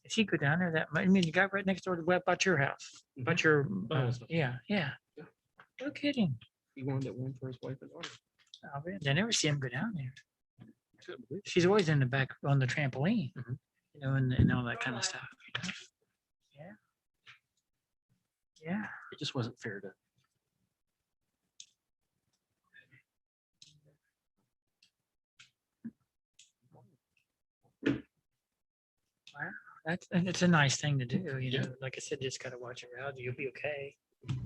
If you go down there, that, I mean, you got right next door to what about your house, about your, yeah. No kidding. He wanted one for his wife and daughter. I never see him go down there. She's always in the back on the trampoline, you know, and all that kind of stuff. You know? Yeah. It just wasn't fair to. And it's a nice thing to do, you know, like I said, just gotta watch around, you'll be okay. It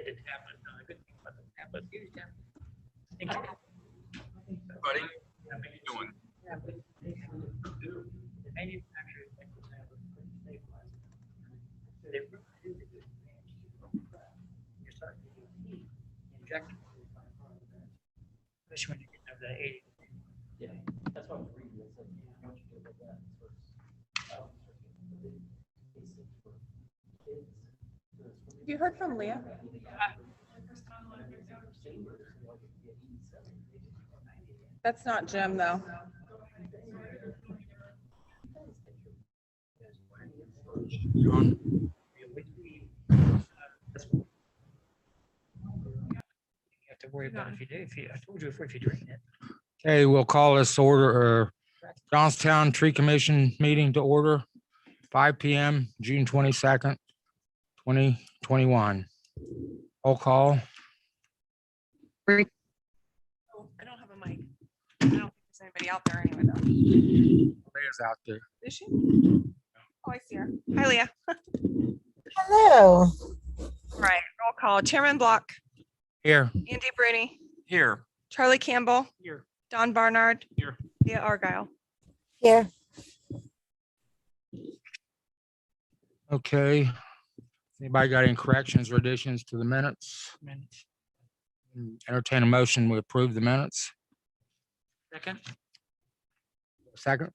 didn't happen, no, I couldn't think about it happen. Buddy, how you doing? The manufacturers think we'll have a pretty stabilized. So they really do the good things. You're starting to do heat injector. Especially when you get up to 80. Yeah, that's what I'm reading. It said, once you get that, You heard from Leah? That's not Jim, though. You have to worry about if you do, I told you before, if you drain it. Okay, we'll call this order, Johnstown Tree Commission meeting to order, 5 PM, June 22nd, 2021. Roll call. Oh, I don't have a mic. I don't think there's anybody out there anyway, though. Leah's out there. Is she? Oh, I see her. Hi, Leah. Hello. Right, roll call. Chairman Block, Here. Andy Bruni, Here. Charlie Campbell, Here. Don Barnard. Here. Leah Argyle. Here. Okay. Anybody got any corrections or additions to the minutes? Entertain a motion, we approve the minutes. Second? Second,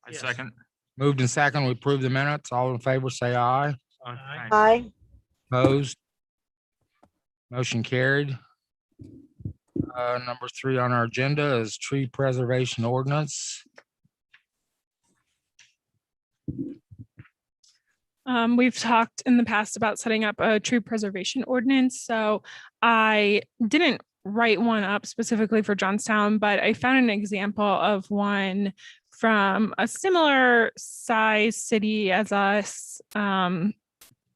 I Yes. second. moved in second, we approve the minutes. All in favor, say aye. Aye. Hi. Opposed? Motion carried. Number 3 on our agenda is tree preservation ordinance. We've talked in the past about setting up a tree preservation ordinance, so I didn't write one up specifically for Johnstown, but I found an example of one from a similar size city as us,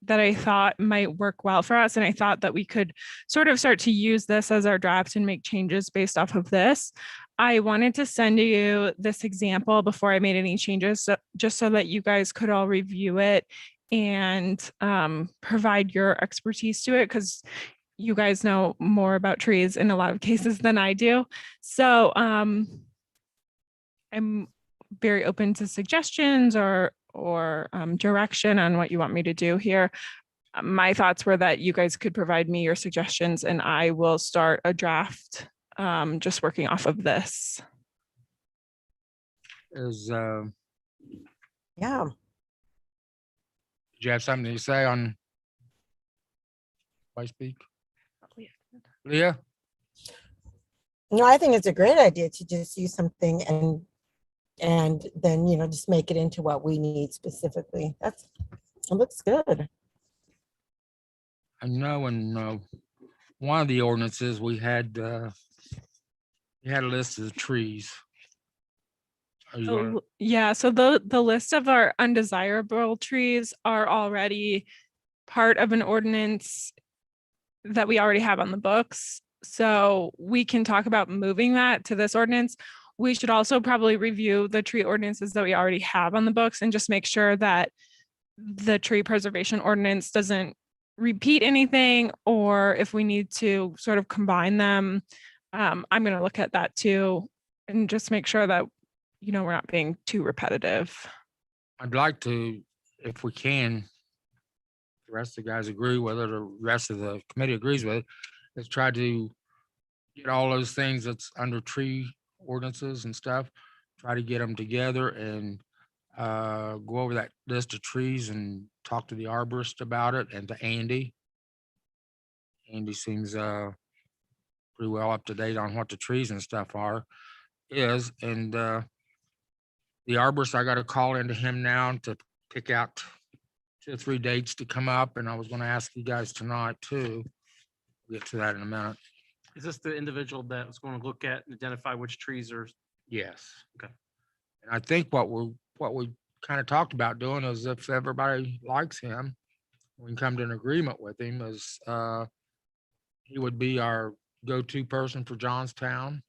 that I thought might work well for us. And I thought that we could sort of start to use this as our draft and make changes based off of this. I wanted to send you this example before I made any changes, just so that you guys could all review it and provide your expertise to it, because you guys know more about trees in a lot of cases than I do. So I'm very open to suggestions or direction on what you want me to do here. My thoughts were that you guys could provide me your suggestions and I will start a draft just working off of this. Is, Yeah. do you have something to say on? I speak? Leah? No, I think it's a great idea to just use something and then, just make it into what we need specifically. It looks good. I know in one of the ordinances we had a list of trees. Are you gonna- Yeah, so the list of our undesirable trees are already part of an ordinance that we already have on the books. So we can talk about moving that to this ordinance. We should also probably review the tree ordinances that we already have on the books and just make sure that the tree preservation ordinance doesn't repeat anything, or if we need to sort of combine them. I'm going to look at that too and just make sure that, we're not being too repetitive. I'd like to, if we can, the rest of the guys agree, whether the rest of the committee agrees with it, is try to get all those things that's under tree ordinances and stuff, try to get them together and go over that list of trees and talk to the arborist about it and to Andy. Andy seems pretty well up to date on what the trees and stuff is, and the arborist, I got to call into him now to pick out 2 or 3 dates to come up, and I was gonna ask you guys tonight too. We'll get to that in a minute. Is this the individual that was going to look at and identify which trees are? Yes. Okay. And I think what we kind of talked about doing is if everybody likes him, we can come to an agreement with him as he would be our go-to person for Johnstown.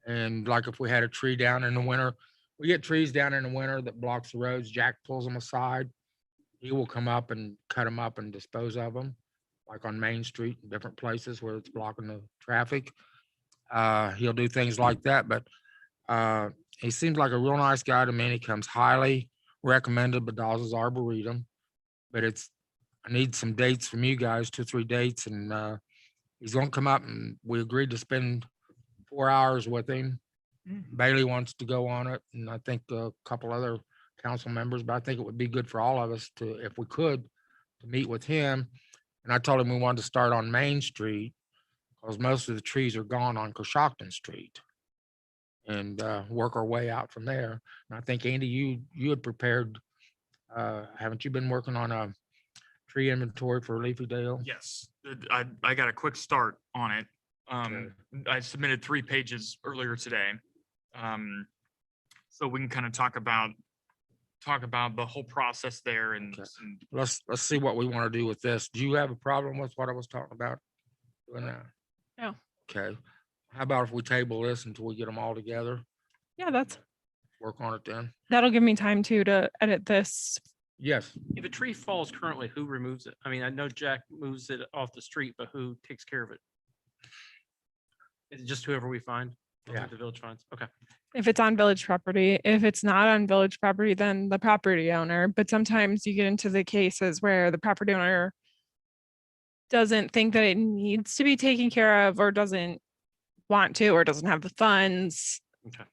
And like if we had a tree down in the winter, we get trees down in the winter that blocks the roads, Jack pulls them aside. He will come up and cut them up and dispose of them, like on Main Street and different places where it's blocking the traffic. He'll do things like that, but he seems like a real nice guy to me. He comes highly recommended by Dawes Arboretum. But I need some dates from you guys, 2 or 3 dates, and he's gonna come up, and we agreed to spend 4 hours with him. Bailey wants to go on it, and I think a couple other council members, but I think it would be good for all of us to, if we could, to meet with him. And I told him we wanted to start on Main Street because most of the trees are gone on Coshocton Street, and work our way out from there. And I think, Andy, you had prepared, haven't you been working on a tree inventory for Leafy Dale? Yes, I got a quick start on it. Okay. I submitted 3 pages earlier today. So we can kind of talk about the whole process there and, Okay. and Let's see what we want to do with this. Do you have a problem with what I was talking about? Doing that? No. Okay. How about if we table this until we get them all together? Yeah, Work on it then? that'll give me time to edit this. Yes. If a tree falls currently, who removes it? I mean, I know Jack moves it off the street, but who takes care of it? Is it just whoever we find? Yeah. The village finds? Okay. If it's on village property, if it's not on village property, then the property owner. But sometimes you get into the cases where the property owner doesn't think that it needs to be taken care of or doesn't want to or doesn't have the funds. Okay.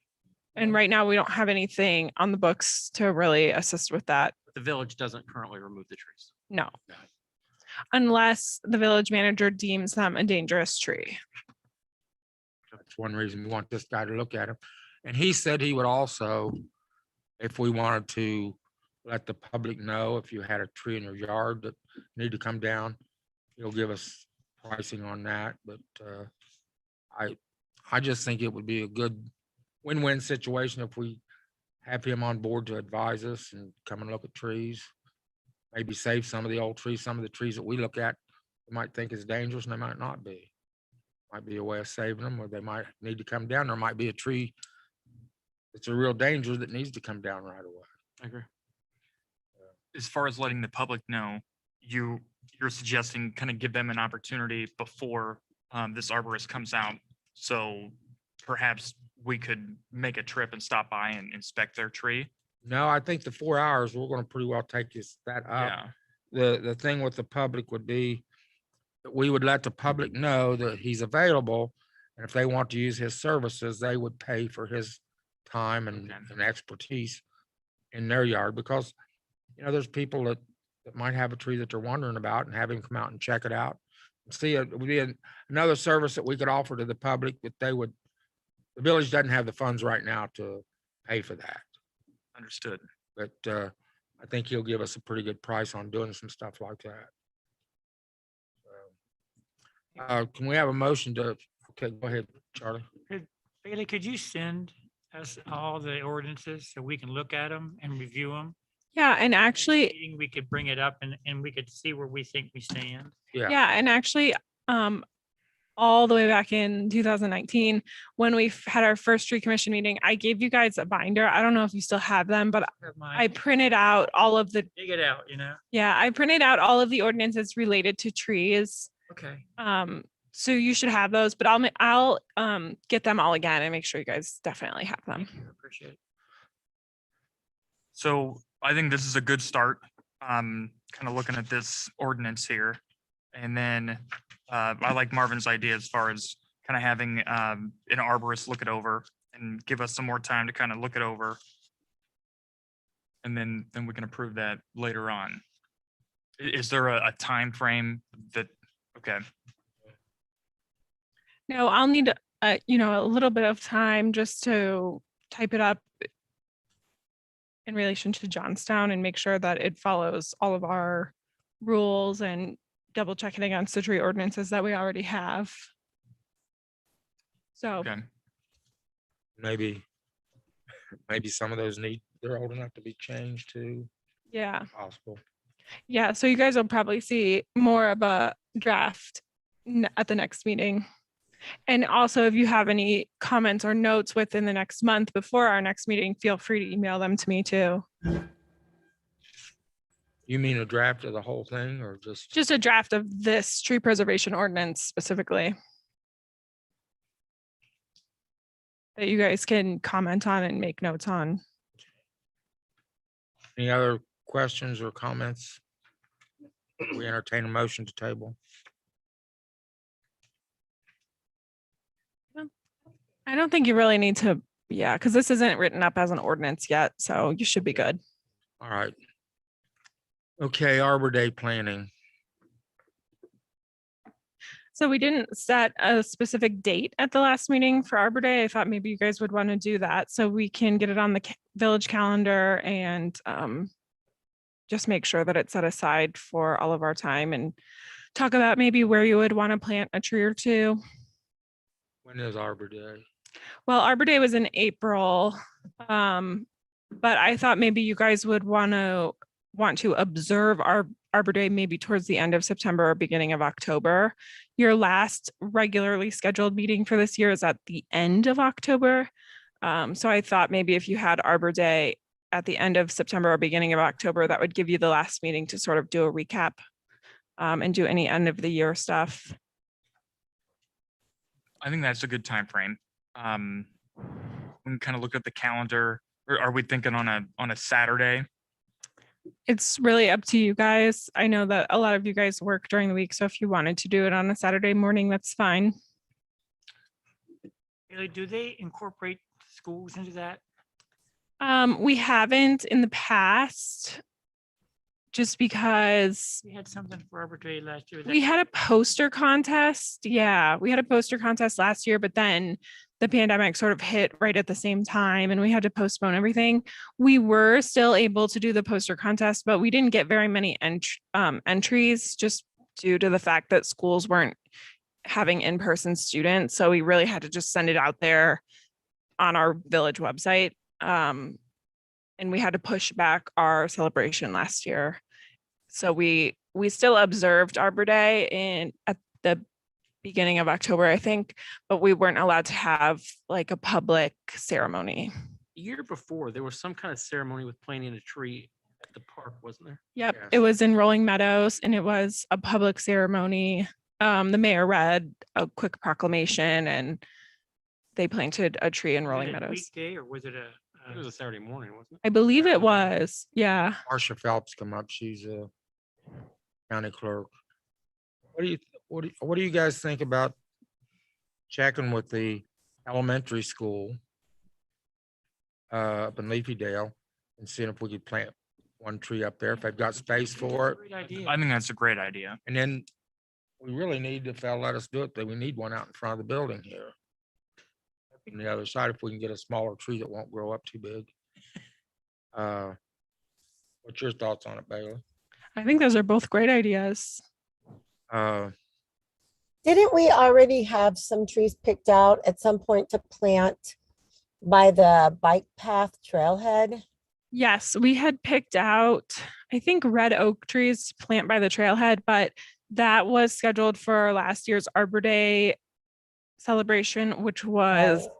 And right now we don't have anything on the books to really assist with that. The village doesn't currently remove the trees. No. Unless the village manager deems them a dangerous tree. That's one reason we want this guy to look at him. And he said he would also, if we wanted to let the public know if you had a tree in your yard that need to come down, he'll give us pricing on that. But I just think it would be a good win-win situation if we have him on board to advise us and come and look at trees. Maybe save some of the old trees, some of the trees that we look at, we might think is dangerous and they might not be. Might be a way of saving them, or they might need to come down. There might be a tree that's a real danger that needs to come down right away. I agree. as far as letting the public know, you're suggesting kind of give them an opportunity before this arborist comes out. So perhaps we could make a trip and stop by and inspect their tree. No, I think the 4 hours, we're gonna pretty well take that up. Yeah, The thing with the public would be that we would let the public know that he's available. And if they want to use his services, they would pay for his time and Okay. and expertise in their yard, because, there's people that might have a tree that they're wondering about, and have him come out and check it out. See, it would be another service that we could offer to the public, that the village doesn't have the funds right now to pay for that. understood. But I think he'll give us a pretty good price on doing some stuff like that. Can we have a motion to, okay, go ahead, Charlie. Bailey, could you send us all the ordinances so we can look at them and review them? Yeah, and actually, We could bring it up and we could see where we think we stand. Yeah. yeah, and actually, all the way back in 2019, when we had our first tree commission meeting, I gave you guys a binder. I don't know if you still have them, but Have I mine. printed out all of the, Dig it out, I printed out all of the ordinances related to trees. Okay. So you should have those, but I'll get them all again and make sure you guys definitely have them. Thank you. Appreciate it. So I think this is a good start. Kind of looking at this ordinance here. And then I like Marvin's idea as far as kind of having an arborist look it over and give us some more time to kind of look it over. And then we can approve that later on. Is there a time frame that, okay, No, I'll need, a little bit of time just to type it up in relation to Johnstown and make sure that it follows all of our rules and double check it against the tree ordinances that we already have. So, Okay. Maybe some of those they're old enough to be changed too, yeah. possible. Yeah, so you guys will probably see more of a draft at the next meeting. And also, if you have any comments or notes within the next month before our next meeting, feel free to email them to me too. You mean a draft of the whole thing or just? Just a draft of this tree preservation ordinance specifically that you guys can comment on and make notes on. Any other questions or comments? We entertain a motion to table. I don't think you really need to, yeah, because this isn't written up as an ordinance yet, so you should be good. All right. Okay, Arbor Day planning. So we didn't set a specific date at the last meeting for Arbor Day. I thought maybe you guys would want to do that so we can get it on the village calendar and just make sure that it's set aside for all of our time and talk about maybe where you would want to plant a tree or two. When is Arbor Day? Well, Arbor Day was in April, but I thought maybe you guys would want to observe our Arbor Day maybe towards the end of September or beginning of October. Your last regularly scheduled meeting for this year is at the end of October. So I thought maybe if you had Arbor Day at the end of September or beginning of October, that would give you the last meeting to sort of do a recap and do any end of the year stuff. I think that's a good time frame. We can kind of look at the calendar. Or are we thinking on a Saturday? It's really up to you guys. I know that a lot of you guys work during the week, so if you wanted to do it on a Saturday morning, that's fine. Really, do they incorporate schools into that? We haven't in the past, just because We had something for Arbor Day last year. we had a poster contest. Yeah, we had a poster contest last year, but then the pandemic sort of hit right at the same time and we had to postpone everything. We were still able to do the poster contest, but we didn't get very many entries just due to the fact that schools weren't having in-person students. So we really had to just send it out there on our village website. And we had to push back our celebration last year. So we still observed Arbor Day at the beginning of October, I think, but we weren't allowed to have like a public ceremony. The year before, there was some kind of ceremony with planting a tree at the park, wasn't there? Yep, Yes. it was in Rolling Meadows and it was a public ceremony. The mayor read a quick proclamation and they planted a tree in Was it Rolling a Meadows. Weekday or was it a? It was a Saturday morning, wasn't I believe it was, yeah. Marcia Phelps come up. She's a county clerk. What do you guys think about checking with the elementary school up in Leafy Dale and seeing if we could plant one tree up there if they've got space for it? Great idea. I think that's a great idea. And then we really need, if they'll let us do it, then we need one out in front of the building here. On the other side, if we can get a smaller tree that won't grow up too big. What's your thoughts on it, Bailey? I think those are both great ideas. Didn't we already have some trees picked out at some point to plant by the bike path trailhead? Yes, we had picked out, I think, red oak trees to plant by the trailhead, but that was scheduled for last year's Arbor Day celebration, which was Right.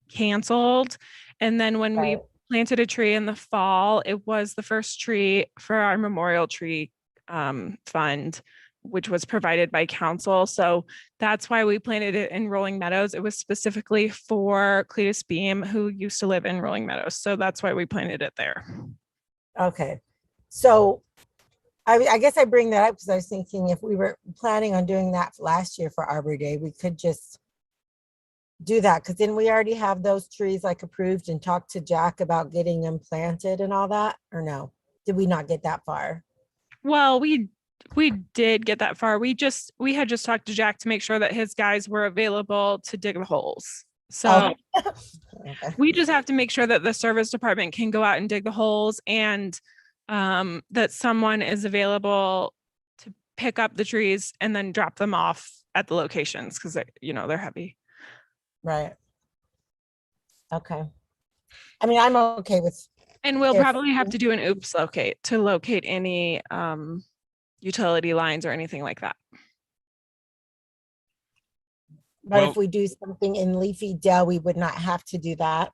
canceled. And then when we Right. planted a tree in the fall, it was the first tree for our memorial tree fund, which was provided by council. So that's why we planted it in Rolling Meadows. It was specifically for Cletus Beam, who used to live in Rolling Meadows. So that's why we planted it there. Okay, so I guess I bring that up because I was thinking if we were planning on doing that last year for Arbor Day, we could just do that, because then we already have those trees like approved and talked to Jack about getting them planted and all that, or no? Did we not get that far? Well, we we did get that far. We had just talked to Jack to make sure that his guys were available to dig the holes. So Okay. we just have to make sure that the service department can go out and dig the holes and that someone is available to pick up the trees and then drop them off at the locations because they're heavy. Right. Okay. I mean, I'm okay with, And we'll If- probably have to do an oops locate to locate any utility lines or anything like that. but Well- if we do something in Leafy Dell, we would not have to do that.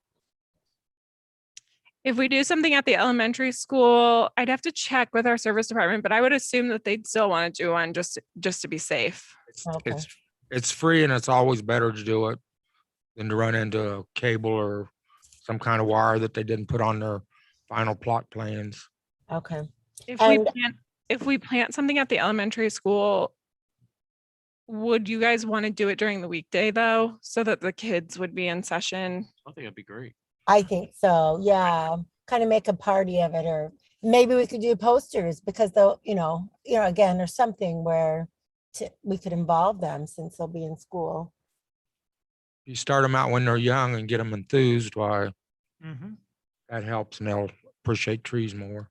If we do something at the elementary school, I'd have to check with our service department, but I would assume that they'd still want to do one just to be safe. Okay. It's free and it's always better to do it than to run into a cable or some kind of wire that they didn't put on their final plot plans. Okay. If And- we plant something at the elementary school, would you guys want to do it during the weekday though, so that the kids would be in session? I think that'd be great. I think so. Yeah. Kind of make a party of it, or maybe we could do posters because they'll, again, or something where we could involve them since they'll be in school. You start them out when they're young and get them enthused, why Mm-hmm. that helps and they'll appreciate trees more.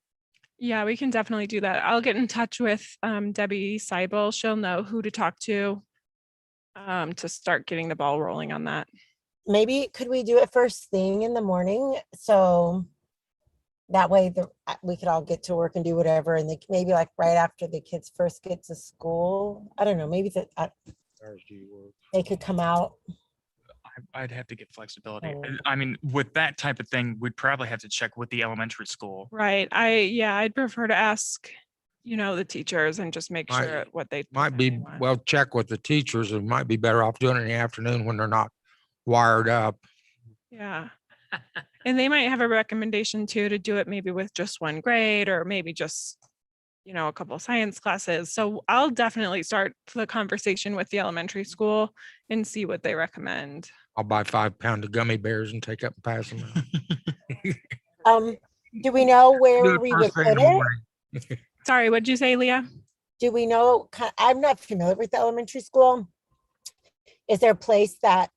Yeah, we can definitely do that. I'll get in touch with Debbie Seibel. She'll know who to talk to start getting the ball rolling on that. Maybe could we do it first thing in the morning? So that way we could all get to work and do whatever. And maybe like right after the kids first get to school. I don't know, maybe Thursday works. they could come out. I'd have to get flexibility. Oh. And I mean, with that type of thing, we'd probably have to check with the elementary school. Right. I'd prefer to ask, the teachers and just make Might- sure what they Might be, want. well, check with the teachers. It might be better off doing it in the afternoon when they're not wired up. Yeah. And they might have a recommendation too, to do it maybe with just one grade or maybe just, a couple of science classes. So I'll definitely start the conversation with the elementary school and see what they recommend. I'll buy 5 pound of gummy bears and take up and pass them. out. Do we know Do where it we would first thing in put the it? morning. Sorry, what'd you say, Leah? Do we know, I'm not familiar with the elementary school. Is there a place that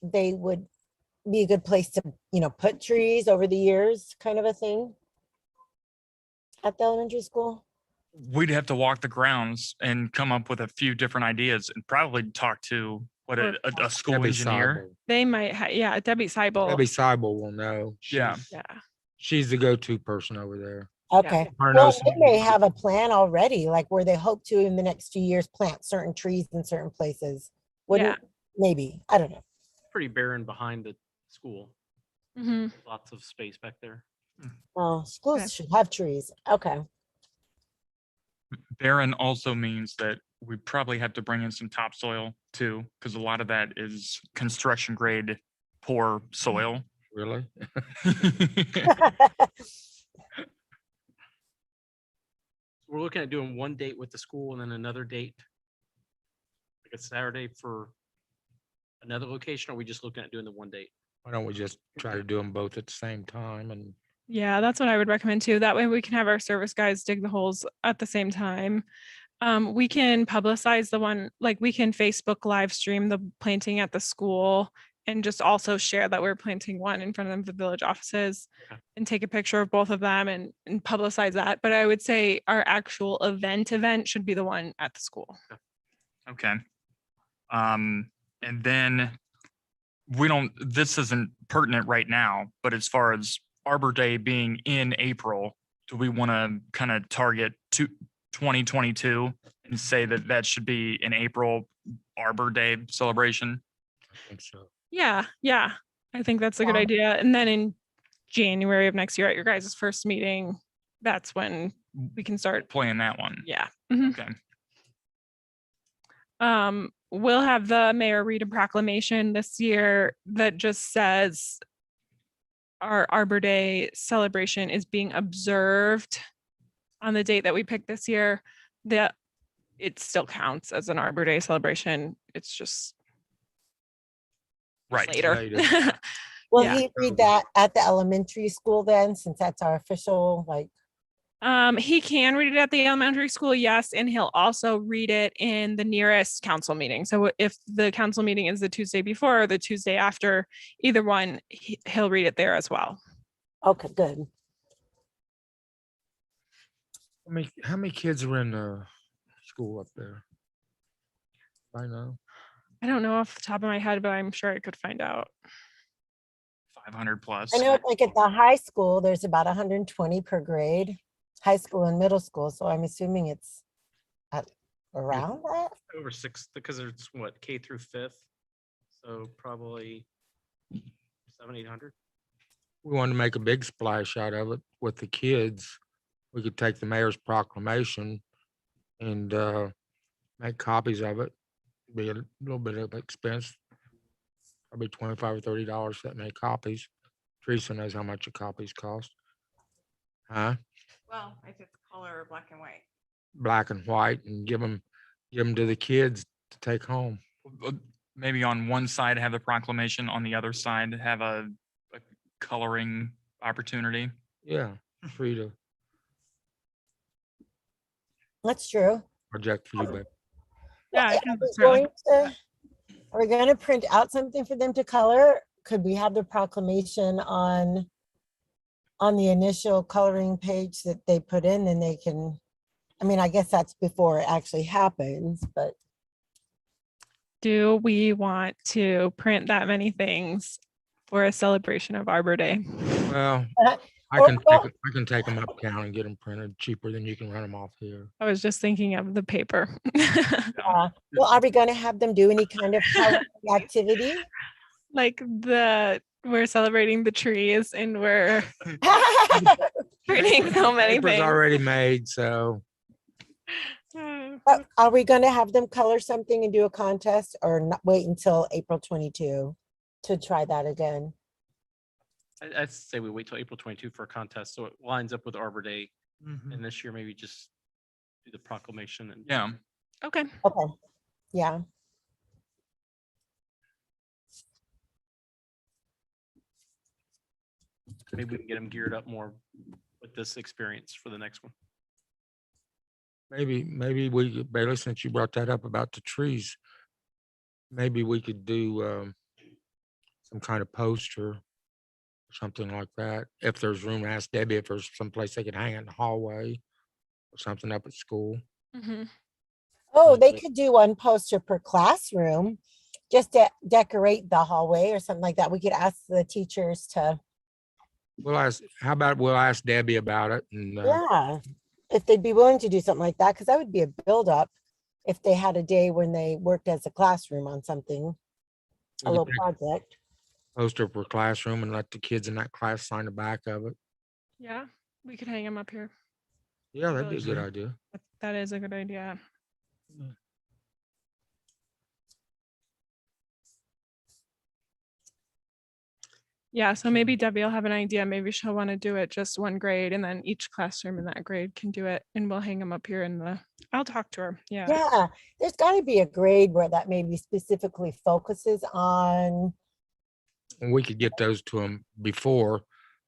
they would be a good place to, put trees over the years, kind of a thing? At the elementary school? We'd have to walk the grounds and come up with a few different ideas and probably talk to a school Debbie engineer. Seibel. They might, yeah, Debbie Seibel. Debbie Seibel will know. Yeah. Yeah. She's the go-to person over there. Okay. Her Well, knows they some- may have a plan already, like where they hope to in the next few years plant certain trees in certain places. Wouldn't, maybe, I don't know. Pretty barren behind the school. Mhm. Lots of space back there. Well, Okay. schools should have trees. Okay. Barren also means that we probably have to bring in some topsoil too, because a lot of that is construction grade poor soil. Really? We're looking at doing one date with the school and then another date. Like a Saturday for another location, or are we just looking at doing the one date? Why don't we just try to do them both at the same time and Yeah, that's what I would recommend too. That way we can have our service guys dig the holes at the same time. We can publicize the one, like we can Facebook live stream the planting at the school and just also share that we're planting one in front of the village offices Okay. and take a picture of both of them and publicize that. But I would say our actual event should be the one at the school. Okay. And then this isn't pertinent right now, but as far as Arbor Day being in April, do we want to kind of target 2022 and say that should be an April Arbor Day celebration? I think so. Yeah. I think that's a good Yeah. idea. And then in January of next year at your guys' first meeting, that's when we can start. Playing that one. Yeah. Mhm. Okay. We'll have the mayor read a proclamation this year that just says our Arbor Day celebration is being observed on the date that we picked this year. That it still counts as an Arbor Day celebration. It's just Right. later. Later. Will Yeah. he read that at the elementary school then, since that's our official, like, He can read it at the elementary school, yes, and he'll also read it in the nearest council meeting. So if the council meeting is the Tuesday before or the Tuesday after, either one, he'll read it there as well. Okay, good. How many kids are in the school up there? I know. I don't know off the top of my head, but I'm sure I could find out. 500 plus. I know like at the high school, there's about 120 per grade, high school and middle school. So I'm assuming it's at around that. Over 6, because it's what, K through 5th? So probably 700-800. We wanted to make a big splash out of it with the kids. We could take the mayor's proclamation and make copies of it. Be a little bit of expense. Probably $25 or $30 for that many copies. Teresa knows how much a copies cost. Huh? Well, if it's color or black and white. Black and white, and give them to the kids to take home. Maybe on one side have the proclamation, on the other side have a coloring opportunity. Yeah, free to That's true. project for you, but Yeah, I Are can we certainly- going to- are we going to print out something for them to color? Could we have the proclamation on the initial coloring page that they put in, and they can, I mean, I guess that's before it actually happens, but Do we want to print that many things for a celebration of Arbor Day? well, Uh, I or- can well- I can take them uptown and get them printed cheaper than you can run them off here. I was just thinking of the paper. well, are we going to have them do any kind of coloring activity? Like we're celebrating the trees and we're printing so many Paper's things. already made, so Are we going to have them color something and do a contest, or not wait until April 22 to try that again? I'd say we wait till April 22 for a contest, so it lines up with Arbor Day. And this year, maybe just do the proclamation and Yeah. Okay. Okay, yeah. maybe we can get them geared up more with this experience for the next one. maybe we could, Bailey, since you brought that up about the trees, maybe we could do some kind of poster, something like that. If there's room, ask Debbie if there's someplace they could hang it in the hallway or something up at school. Mhm. Oh, they Okay. could do one poster per classroom, just to decorate the hallway or something like that. We could ask the teachers to, We'll ask Debbie about it and yeah, if they'd be willing to do something like that, because that would be a buildup if they had a day when they worked as a classroom on something, a we little could take project. a poster per classroom and let the kids in that class sign the back of it. Yeah, we could hang them up here. Yeah, that'd be a Really good sweet. idea. That is a good idea. Yeah, so maybe Debbie will have an idea. Maybe she'll want to do it just one grade and then each classroom in that grade can do it and we'll hang them up here I'll talk to her. Yeah. Yeah, there's got to be a grade where that maybe specifically focuses on, And we could get those to them before,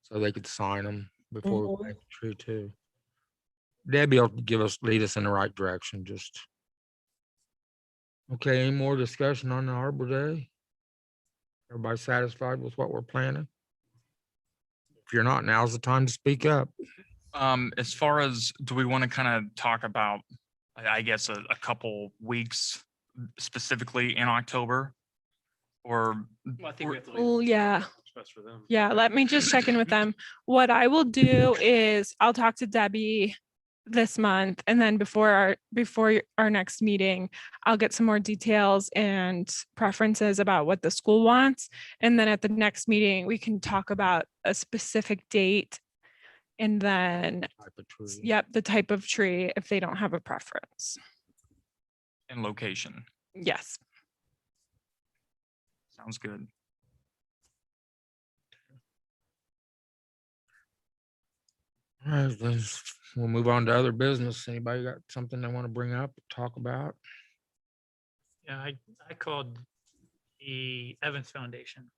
so they could sign them before we Mhm. make the tree too. Debbie will lead us in the right direction, just. Okay, any more discussion on the Arbor Day? Everybody satisfied with what we're planning? If you're not, now's the time to speak up. As far as, do we want to kind of talk about, I guess, a couple weeks specifically in October? Or, Well, I think we have to Oh, yeah. what's best for them. Yeah, let me just check in with them. What I will do is I'll talk to Debbie this month and then before our next meeting, I'll get some more details and preferences about what the school wants. And then at the next meeting, we can talk about a specific date and then, Type of tree. yep, the type of tree if they don't have a preference. and location, Yes. sounds good. All right, we'll move on to other business. Anybody got something they want to bring up, talk about? Yeah, I called the Evans Foundation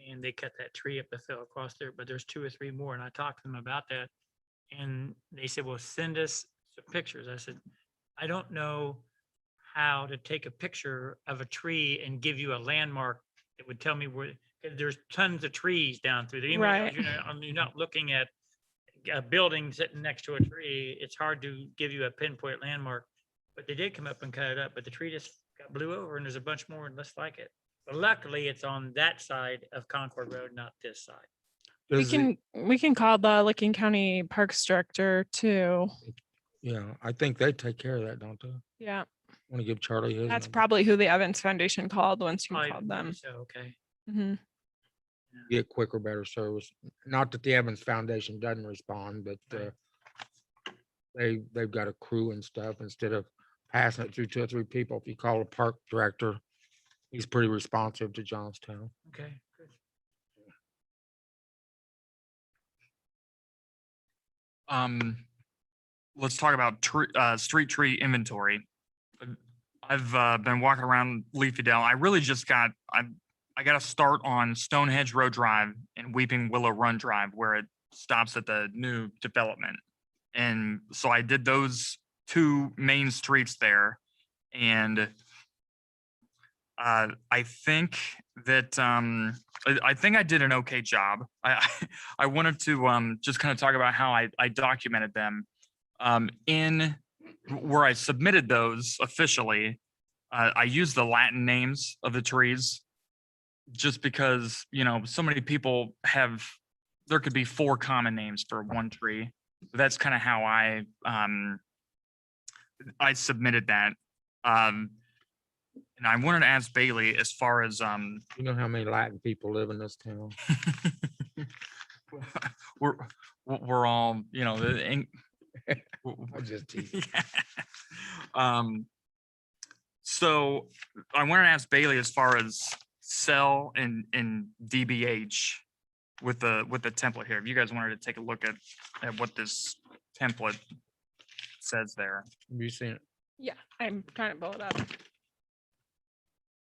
and they cut that tree up that fell across there, but there's 2 or 3 more and I talked to them about that. and they said, well, send us some pictures. I said, I don't know how to take a picture of a tree and give you a landmark that would tell me where, 'cause there's tons of trees down through there. Even though Right. you're not looking at a building sitting next to a tree, it's hard to give you a pinpoint landmark. But they did come up and cut it up, but the tree just got blew over and there's a bunch more just like it. But luckily, it's on that side of Concord Road, not this side. We can call the Licking County Parks Director too. Yeah, I think they take care of that, don't they? Yeah, Want to give Charlie his. that's number? probably who the Evans Foundation called once you Oh, called maybe them. So, okay. Mhm. Get quicker, better service. Not that the Evans Foundation doesn't respond, but they've got a crew and stuff instead of passing it through 2 or 3 people. If you call a park director, he's pretty responsive to Johnstown. Okay, good. Let's talk about street tree inventory. I've been walking around Leafydale. I really just I got to start on Stonehenge Road Drive and Weeping Willow Run Drive where it stops at the new development. And so I did those 2 main streets there. And I think that I think I did an okay job. I wanted to just kind of talk about how I documented them in where I submitted those officially. I used the Latin names of the trees just because, you know, so many people there could be 4 common names for one tree. So that's kind of how I submitted that. And I wanted to ask Bailey as far as You know how many Latin people live in this town? we're all, you know, I'm just teasing. Yeah. So I wanted to ask Bailey as far as cell and DBH with the template here. If you guys wanted to take a look at what this template says there. Have you seen it? Yeah, I'm trying to pull it up.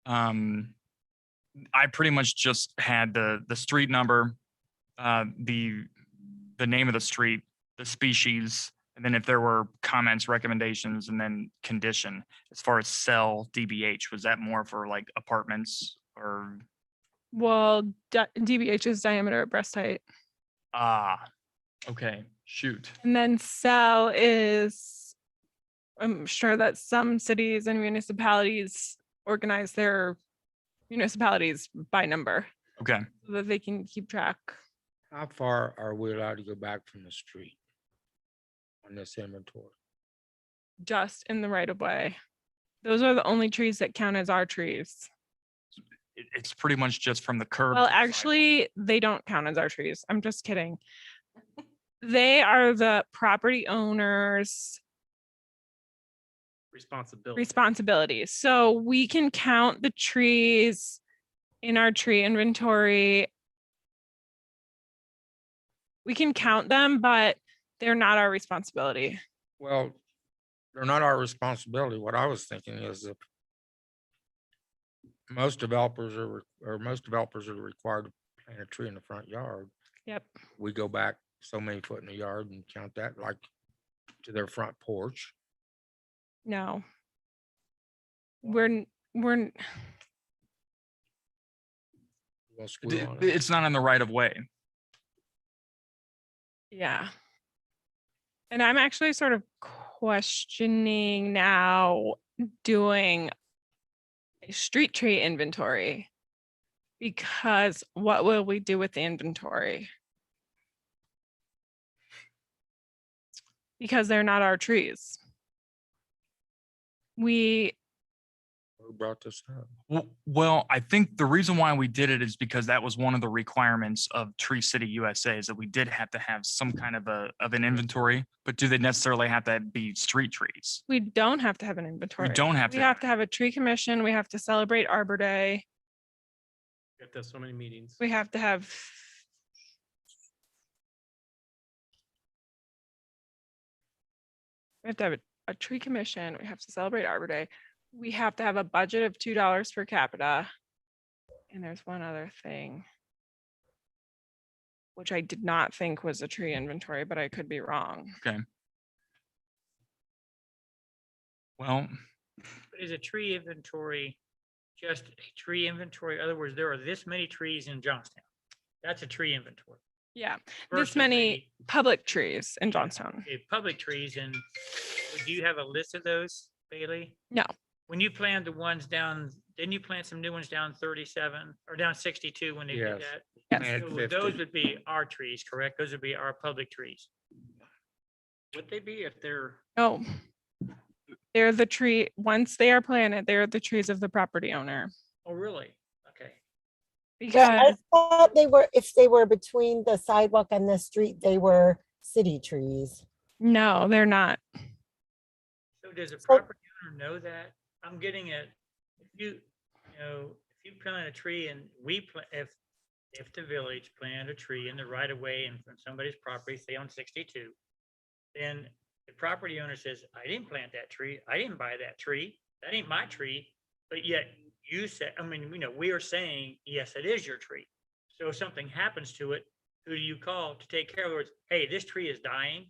I pretty much just had the street number, the name of the street, the species, and then if there were comments, recommendations, and then condition. As far as cell DBH, was that more for like apartments or? Well, DBH is diameter at breast height. Okay, shoot. And then cell is, I'm sure that some cities and municipalities organize their municipalities by number Okay, so that they can keep track. How far are we allowed to go back from the street on this inventory? Just in the right of way. Those are the only trees that count as our trees. it's pretty much just from the curb. Well, to the sidewalk. actually, they don't count as our trees. I'm just kidding. They are the property owners' Responsibility. responsibilities. So we can count the trees in our tree inventory. We can count them, but they're not our responsibility. Well, they're not our responsibility. What I was thinking is if most developers are required to plant a tree in the front yard, Yep. we go back so many foot in the yard and count that like to their front porch. No. We're We'll squeal on it. It's not in the right of way. yeah. And I'm actually sort of questioning now doing a street tree inventory because what will we do with the inventory? Because they're not our trees. Who brought this up? Well, I think the reason why we did it is because that was one of the requirements of Tree City USA is that we did have to have some kind of an inventory, but do they necessarily have to be street trees? We don't have to have an inventory. don't have We to have have to have a tree commission. We have to celebrate Arbor Day. Got this so many meetings. We have to have. We have to have a tree commission. We have to celebrate Arbor Day. We have to have a budget of $2 per capita. And there's one other thing. which I did not think was a tree inventory, but I could be wrong. Okay. Well, But is a tree inventory just a tree inventory? In other words, there are this many trees in Johnstown. That's a tree inventory. Yeah, versus this many a- public trees in Johnstown. Public trees, and do you have a list of those, Bailey? No. When you planted the ones down, didn't you plant some new ones down 37 or down 62 when they did Yes. that? Yes. Planted So 50. those would be our trees, correct? Those would be our public trees. Would they be if they're, Oh, they're the tree, once they are planted, they're the trees of the property owner. Oh, really? Okay. Yeah, I Because thought they were, if they were between the sidewalk and the street, they were city trees. no, they're not. So does a property owner know that? I'm getting it. If you if you plant a tree and if the village planted a tree in the right of way and from somebody's property, say on 62, then the property owner says, I didn't plant that tree. I didn't buy that tree. That ain't my tree. But yet you said, I mean, we are saying, yes, it is your tree. So if something happens to it, who do you call to take care of it? Hey, this tree is dying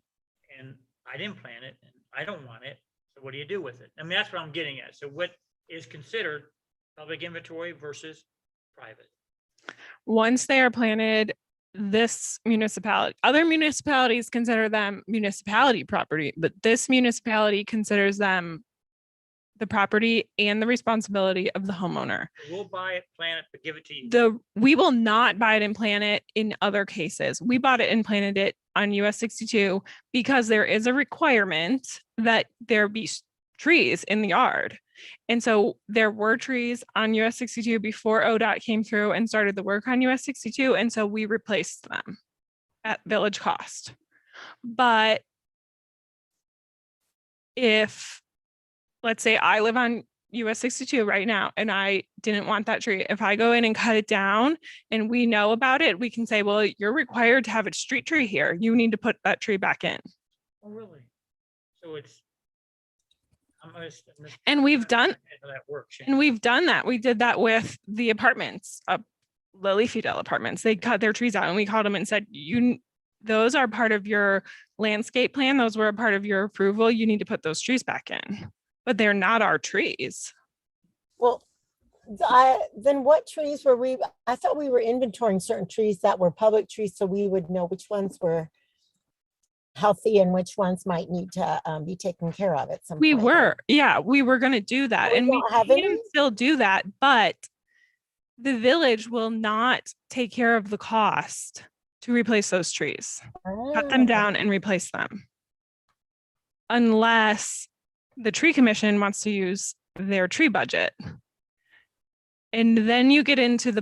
and I didn't plant it and I don't want it. So what do you do with it? I mean, that's what I'm getting at. So what is considered public inventory versus private? Once they are planted, this municipality, other municipalities consider them municipality property, but this municipality considers them the property and the responsibility of the homeowner. We'll buy it, plant it, but give it to you. We will not buy it and plant it in other cases. We bought it and planted it on US 62 because there is a requirement that there be trees in the yard. And so there were trees on US 62 before ODOT came through and started the work on US 62. And so we replaced them at village cost. But if, let's say I live on US 62 right now and I didn't want that tree, if I go in and cut it down and we know about it, we can say, well, you're required to have a street tree here. You need to put that tree back in. Oh, really? So it's. And we've done- How that works. And we've done that. We did that with the apartments, Lily Fidel Apartments. They cut their trees out and we called them and said, those are part of your landscape plan. Those were a part of your approval. You need to put those trees back in, but they're not our trees. Well, then what trees were I thought we were inventorying certain trees that were public trees so we would know which ones were healthy and which ones might need to be taken care of at some We point. were, yeah, we were going to do that we and we don't have can any? still do that, but the village will not take care of the cost to replace those trees, cut them Ah, down and replace them. Unless the tree commission wants to use their tree budget. And then you get into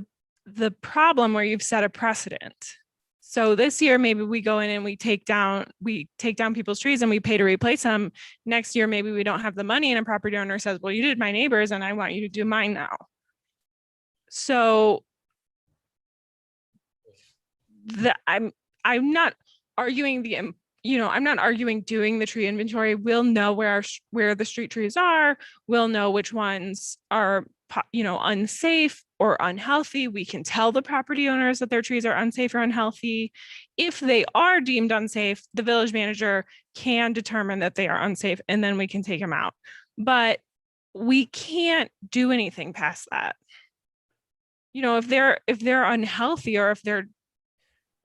the problem where you've set a precedent. So this year, maybe we go in and we take down people's trees and we pay to replace them. Next year, maybe we don't have the money and a property owner says, well, you did my neighbors and I want you to do mine now. So I'm not arguing I'm not arguing doing the tree inventory. We'll know where the street trees are. We'll know which ones are, unsafe or unhealthy. We can tell the property owners that their trees are unsafe or unhealthy. If they are deemed unsafe, the village manager can determine that they are unsafe and then we can take them out. But we can't do anything past that. If they're unhealthy or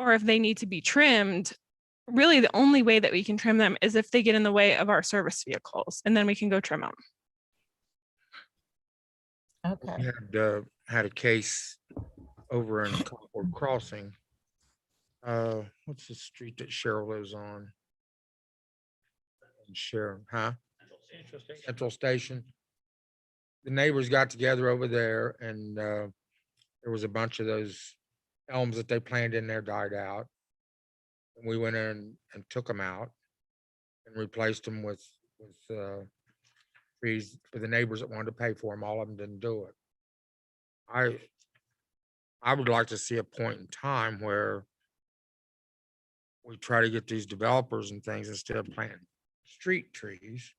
if they need to be trimmed, really the only way that we can trim them is if they get in the way of our service vehicles, and then we can go trim them. Okay. We had a case over in Concord Crossing. What's the street that Cheryl lives on? Sharon, huh? Interesting. Central Station. The neighbors got together over there and there was a bunch of those elms that they planted in there died out. And we went in and took them out and replaced them with trees for the neighbors that wanted to pay for them. All of them didn't do it. I would like to see a point in time where we try to get these developers and things instead of planting street trees.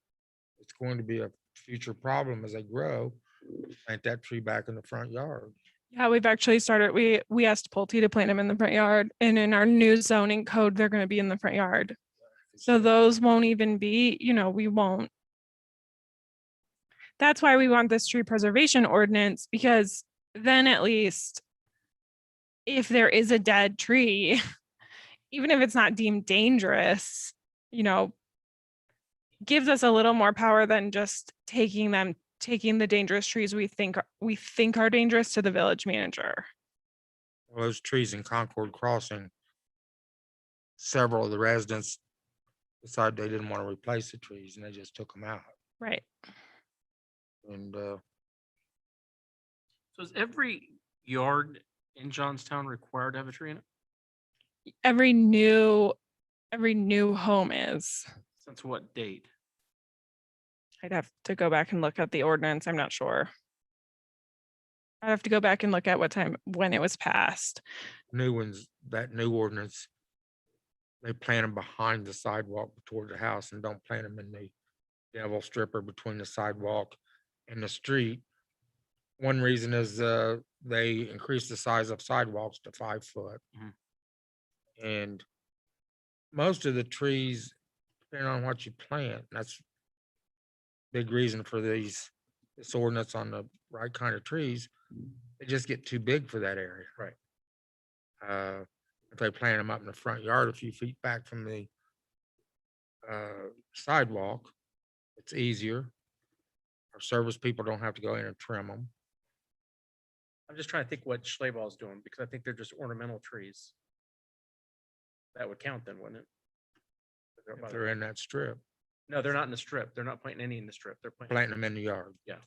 It's going to be a future problem as they grow. Plant that tree back in the front yard. Yeah, we've actually started, we asked Pulte to plant them in the front yard, and in our new zoning code, they're gonna be in the front yard. So those won't even be, we won't. That's why we want this tree preservation ordinance, because then at least if there is a dead tree, even if it's not deemed dangerous, gives us a little more power than just taking the dangerous trees we think are dangerous to the village manager. Well, those trees in Concord Crossing, several of the residents decided they didn't want to replace the trees and they just took them out. Right. And So is every yard in Johnstown required to have a tree in it? Every new home is. Since what date? I'd have to go back and look at the ordinance. I'm not sure. I'd have to go back and look at when it was passed. new ones, that new ordinance, they plant them behind the sidewalk toward the house and don't plant them in the devil stripper between the sidewalk and the street. One reason is they increased the size of sidewalks to 5 foot. Mhm. And most of the trees, depending on what you plant, that's big reason for this ordinance on the right kind of trees. They just get too big for that area. Right. If they plant them up in the front yard a few feet back from the sidewalk, it's easier. Our service people don't have to go in and trim them. I'm just trying to think what Schleybal's doing, because I think they're just ornamental trees. That would count then, wouldn't it? If they're If about- they're in that strip, No, they're not in the strip. They're not planting any in the strip. They're planting. planting them in the yard. Yeah.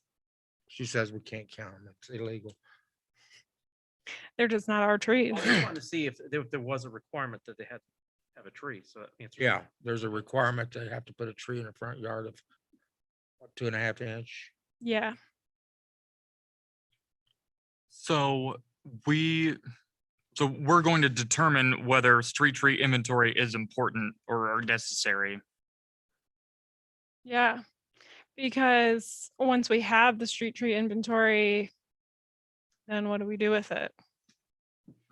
She says we can't count them. It's illegal. They're just not our trees. I just wanted to see if there was a requirement that they had to have a tree, so that answers. Yeah, there's a requirement to have to put a tree in the front yard of what, 2.5 inch. Yeah. So we're going to determine whether street tree inventory is important or necessary. Yeah. Because once we have the street tree inventory, then what do we do with it?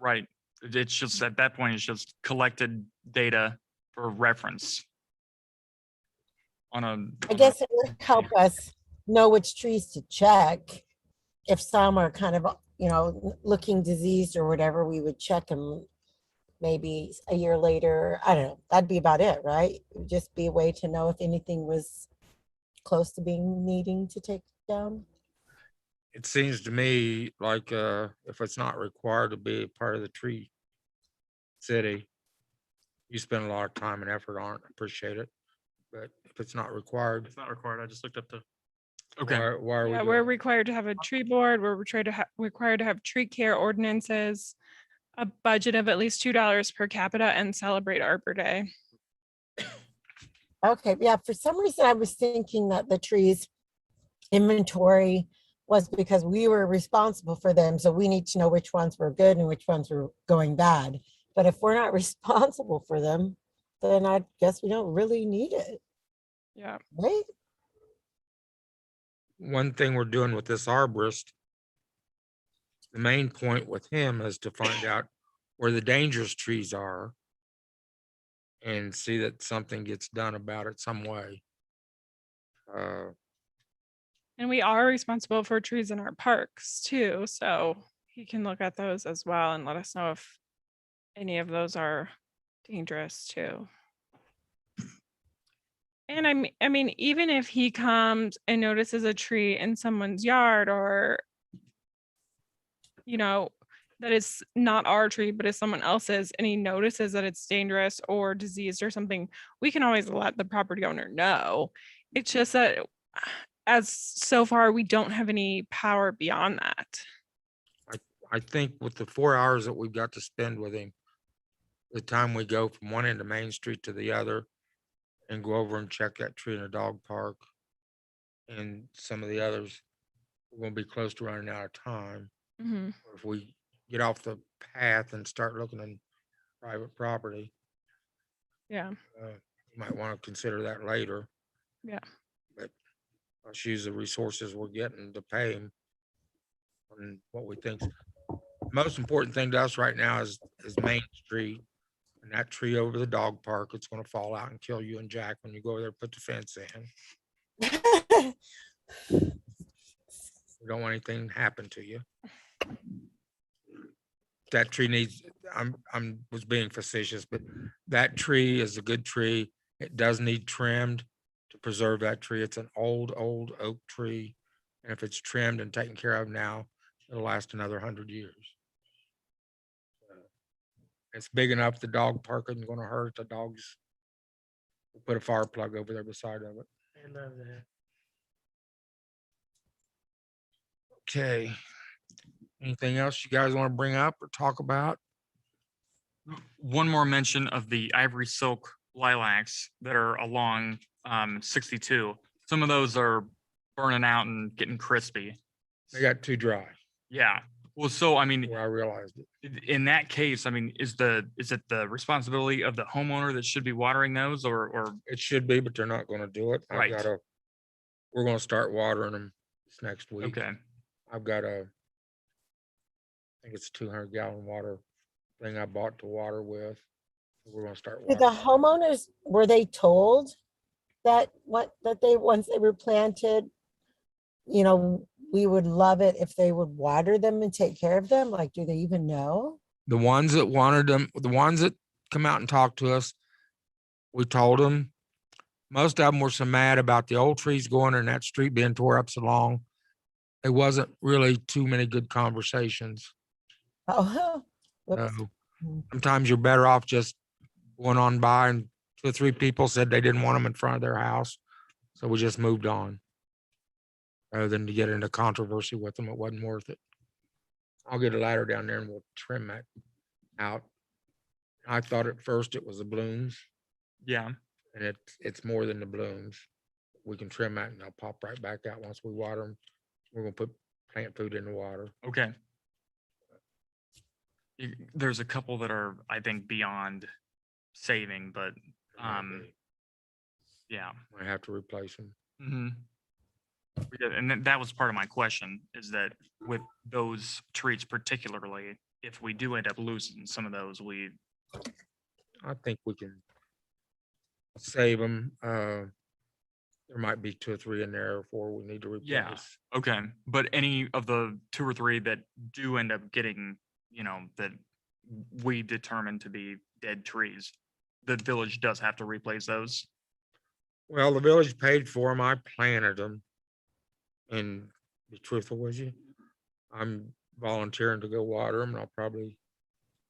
Right. It's just at that point, it's just collected data for reference. I guess it would help us know which trees to check. If some are kind of, looking diseased or whatever, we would check them maybe a year later. I don't know. That'd be about it, right? It would just be a way to know if anything was close to needing to take down. It seems to me like if it's not required to be a part of the tree city, you spend a lot of time and effort on it. Appreciate it. But if it's not required, It's not required. I just looked up the. Okay. why are we? Yeah, doing we're it? required to have a tree board. We're required to have tree care ordinances, a budget of at least $2 per capita, and celebrate Arbor Day. Okay, yeah, for some reason I was thinking that the trees inventory was because we were responsible for them, so we need to know which ones were good and which ones were going bad. But if we're not responsible for them, then I guess we don't really need it, Yeah. right? One thing we're doing with this arborist, the main point with him is to find out where the dangerous trees are and see that something gets done about it some way. And we are responsible for trees in our parks too, so he can look at those as well and let us know if any of those are dangerous too. And I mean, even if he comes and notices a tree in someone's yard or, that it's not our tree, but it's someone else's, and he notices that it's dangerous or diseased or something, we can always let the property owner know. It's just that as so far, we don't have any power beyond that. I think with the 4 hours that we've got to spend with him, the time we go from one end of Main Street to the other and go over and check that tree in the dog park and some of the others, we're gonna be close to running out of time. Mhm. If we get off the path and start looking in private property, Yeah. you might want to consider that later. Yeah. But let's use the resources we're getting to pay him on what we think. most important thing to us right now is Main Street. And that tree over the dog park, it's gonna fall out and kill you and Jack when you go over there, put the fence in. We don't want anything to happen to you. That tree needs, was being facetious, but that tree is a good tree. It does need trimmed to preserve that tree. It's an old oak tree. And if it's trimmed and taken care of now, it'll last another 100 years. It's big enough, the dog park isn't gonna hurt the dogs. We'll put a fire plug over there beside of it. I love that. Okay. Anything else you guys want to bring up or talk about? One more mention of the ivory silk lilacs that are along 62. Some of those are burning out and getting crispy. They got too dry, Yeah. Well, so I mean, where I realized it. in that case, I mean, is it the responsibility of the homeowner that should be watering those or It should be, but they're not gonna do it. Right. We're gonna start watering them this next week. okay. I've got I think it's 200-gallon water thing I bought to water with. We're gonna start Did the watering. homeowners, were they told that once they were planted, you know, we would love it if they would water them and take care of them? Like, do they even know? The ones that wanted them, the ones that come out and talk to us, we told them. Most of them were so mad about the old trees going and that street being tore up so long. It wasn't really too many good conversations. Oh, whoops. So Mm. sometimes you're better off just going on by and 2 or 3 people said they didn't want them in front of their house. So we just moved on. Rather than to get into controversy with them, it wasn't worth it. I'll get a ladder down there and we'll trim that out. I thought at first it was the blooms Yeah. and it's more than the blooms. We can trim that and they'll pop right back out once we water them. We're gonna put plant food in the water. Okay. There's a couple that are, I think, beyond saving, but yeah. I have to replace them. hmm And that was part of my question is that with those trees particularly, if we do end up losing some of those, I think we can save them. There might be 2 or 3 in there or 4 we need to replace. Yeah. Okay. But any of the 2 or 3 that do end up getting, that we determine to be dead trees, the village does have to replace those. Well, the village paid for them. I planted them. And to be truthful with you, I'm volunteering to go water them and I'll probably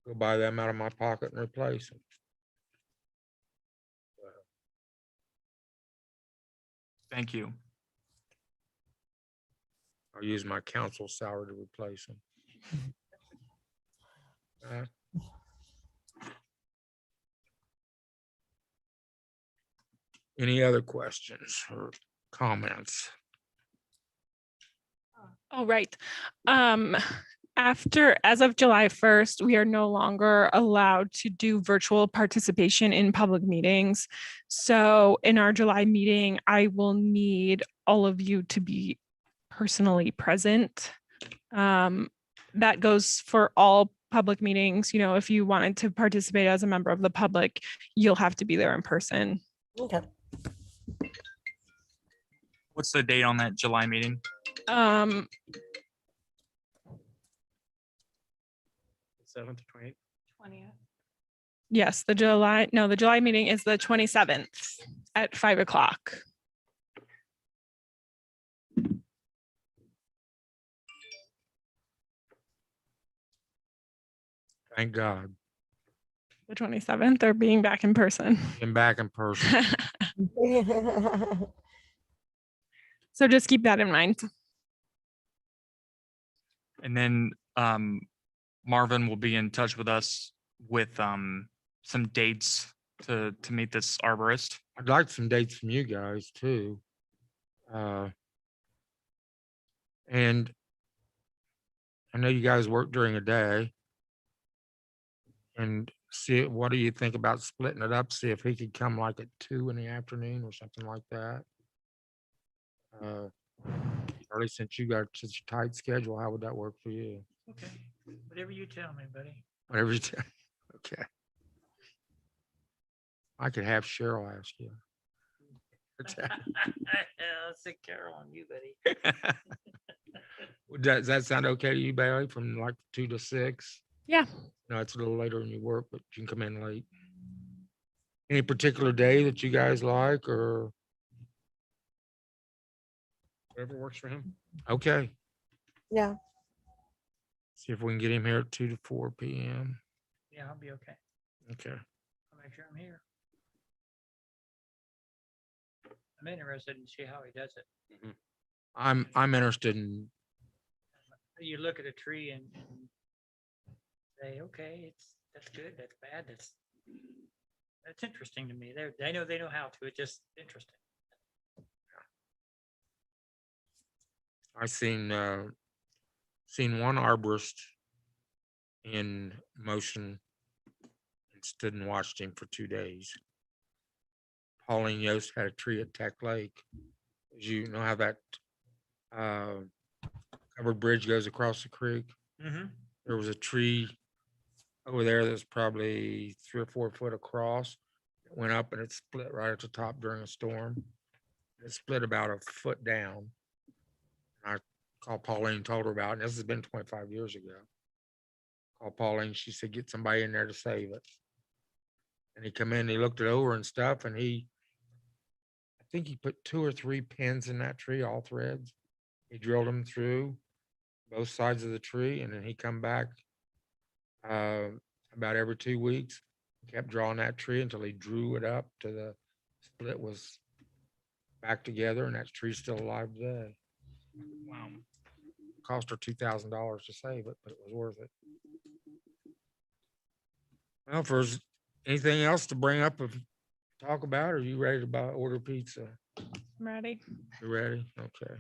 go buy them out of my pocket and replace them. Thank you. I'll use my council salary to replace them. Any other questions or comments? Oh, right. As of July 1st, we are no longer allowed to do virtual participation in public meetings. So in our July meeting, I will need all of you to be personally present. That goes for all public meetings. If you wanted to participate as a member of the public, you'll have to be there in person. Okay. What's the date on that July meeting? 7th to 28th. 20th. Yes, the July meeting is the 27th at 5:00. Thank God. The 27th or being back in person. Been back in person. So just keep that in mind. And then Marvin will be in touch with us with some dates to meet this arborist. I'd like some dates from you guys too. And I know you guys work during the day. And see, what do you think about splitting it up? See if he could come like at 2 in the afternoon or something like that. Early, since you got such a tight schedule, how would that work for you? Okay, whatever you tell me, buddy. Whatever you tell. Okay. I could have Cheryl ask you. Let's say Carol on you, buddy. Does that sound okay to you, Bailey, from like 2 to 6? Yeah. No, it's a little later in your work, but you can come in late. Any particular day that you guys like or, Whatever works for him. okay, Yeah. see if we can get him here at 2 to 4 PM. Yeah, I'll be okay. Okay. I'll make sure I'm here. I'm interested in see how he does it. I'm interested in, You look at a tree and say, okay, that's good, that's bad, that's interesting to me. They know how to, it's just interesting. I seen one arborist in motion and stood and watched him for 2 days. Pauline Yost had a tree at Tech Lake. As you know how that covered bridge goes across the creek. Mm-hmm. There was a tree over there that's probably 3 or 4 foot across. It went up and it split right at the top during a storm. It split about a foot down. I called Pauline, told her about it. And this has been 25 years ago. Called Pauline, she said, get somebody in there to save it. And he come in, he looked it over and stuff, and I think he put 2 or 3 pins in that tree, all threads. He drilled them through both sides of the tree, and then he come back about every 2 weeks, kept drawing that tree until he drew it up to the split was back together, and that tree's still alive today. Wow. Cost her $2,000 to save it, but it was worth it. Well, if there's anything else to bring up of talk about, are you ready to order pizza? I'm ready. You ready? Okay.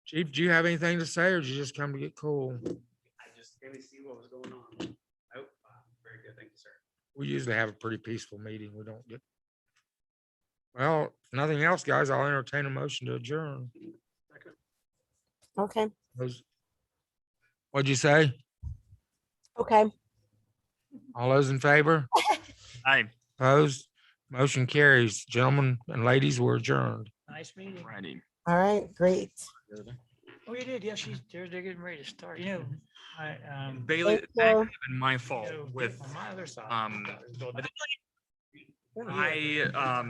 Chief, do you have anything to say, or did you just come to get cool? I just came to see what was going on. Oh, very good. Thank you, sir. We usually have a pretty peaceful meeting. We don't get. Well, if nothing else, guys, I'll entertain a motion to adjourn. Okay. What'd you say? Okay. All those in favor? Aye. Opposed? Motion carries. Gentlemen and ladies, we're adjourned. Nice meeting. Righty. All right. Great. Oh, you did, yeah, they're getting ready to start, you know, I, Bailey, Thank that you. could have been my fault you know, with, on my other side. um, I thought it was going- I